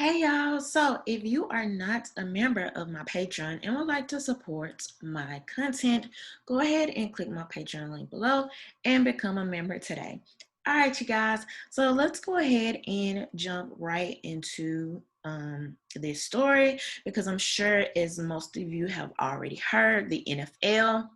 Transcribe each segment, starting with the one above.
Hey y'all, so if you are not a member of my Patreon and would like to support my content, go ahead and click my Patreon link below and become a member today. All right, you guys, so let's go ahead and jump right into this story because I'm sure, as most of you have already heard, the NFL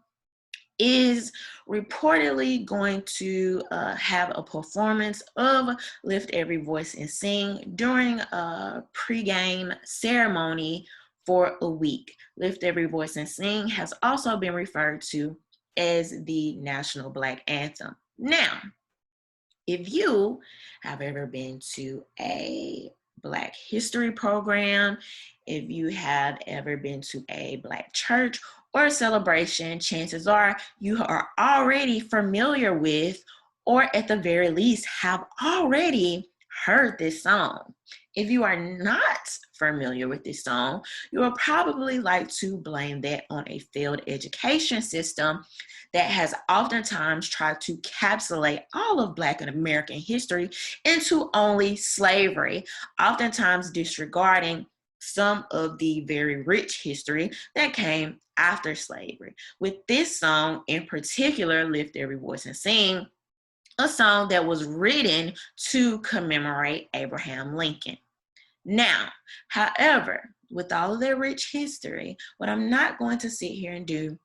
is reportedly going to have a performance of Lift Every Voice and Sing during a pregame ceremony for a week. Lift Every Voice and Sing has also been referred to as the National Black Anthem. Now, if you have ever been to a Black History program, if you have ever been to a Black church or celebration, chances are you are already familiar with, or at the very least have already heard this song. If you are not familiar with this song, you will probably like to blame that on a failed education system that has oftentimes tried to capsulate all of Black and American history into only slavery, oftentimes disregarding some of the very rich history that came after slavery. With this song in particular, Lift Every Voice and Sing, a song that was written to commemorate Abraham Lincoln. Now, however, with all of their rich history, what I'm not going to sit here and do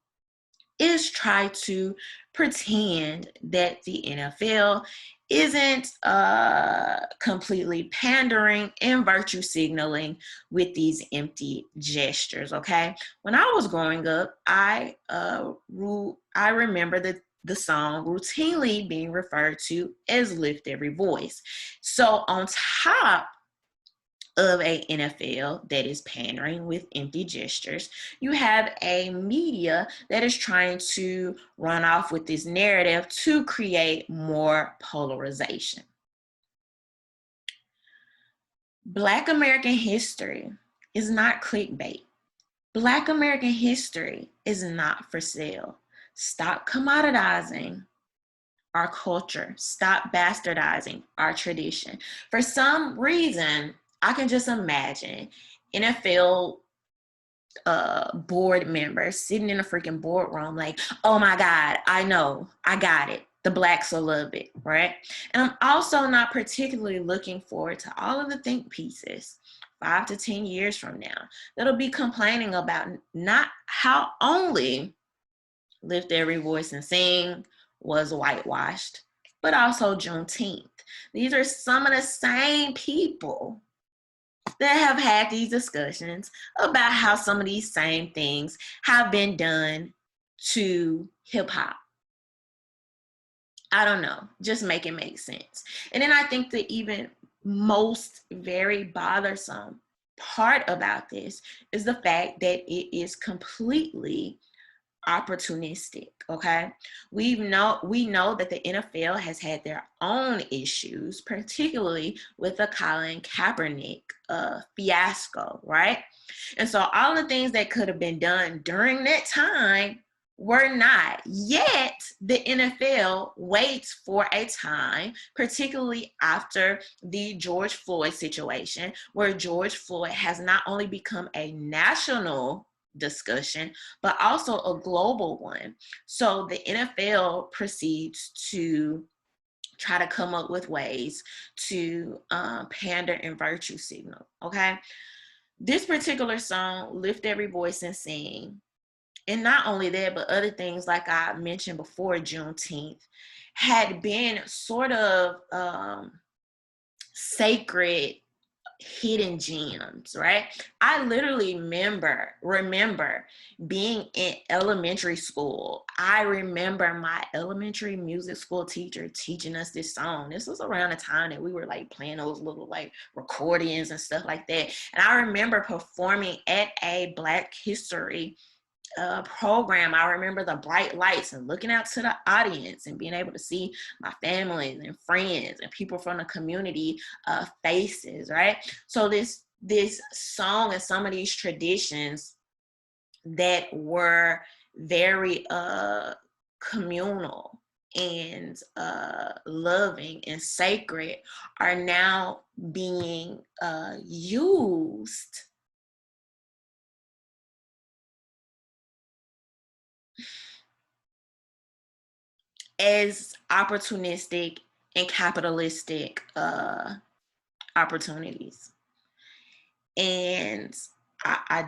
is try to pretend that the NFL isn't completely pandering and virtue signaling with these empty gestures, okay? When I was growing up, I remember the song routinely being referred to as Lift Every Voice. So on top of a NFL that is pandering with empty gestures, you have a media that is trying to run off with this narrative to create more polarization. Black American history is not clickbait. Black American history is not for sale. Stop commoditizing our culture. Stop bastardizing our tradition. For some reason, I can just imagine NFL board members sitting in a freaking boardroom like, oh my God, I know, I got it. The Blacks will love it, right? And I'm also not particularly looking forward to all of the think pieces 5 to 10 years from now that'll be complaining about not how only Lift Every Voice and Sing was whitewashed, but also Juneteenth. These are some of the same people that have had these discussions about how some of these same things have been done to hip hop. I don't know, just make it make sense. And then I think the even most very bothersome part about this is the fact that it is completely opportunistic. Okay, we know that the NFL has had their own issues, particularly with the Colin Kaepernick fiasco, right? And so all the things that could have been done during that time were not. Yet the NFL waits for a time, particularly after the George Floyd situation, where George Floyd has not only become a national discussion, but also a global one. So the NFL proceeds to try to come up with ways to pander and virtue signal, okay? This particular song, Lift Every Voice and Sing, and not only that, but other things like I mentioned before, Juneteenth, had been sort of sacred hidden gems, right? I literally remember being in elementary school. I remember my elementary music school teacher teaching us this song. This was around the time that we were like playing those little like recordings and stuff like that. And I remember performing at a Black History program. I remember the bright lights and looking out to the audience and being able to see my family and friends and people from the community faces, right? So this song and some of these traditions that were very communal, and loving and sacred are now being used as opportunistic and capitalistic opportunities. And I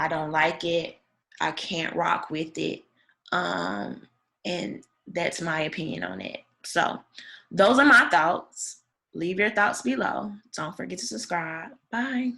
don't like it. I can't rock with it. And that's my opinion on it. So those are my thoughts. Leave your thoughts below. Don't forget to subscribe. Bye.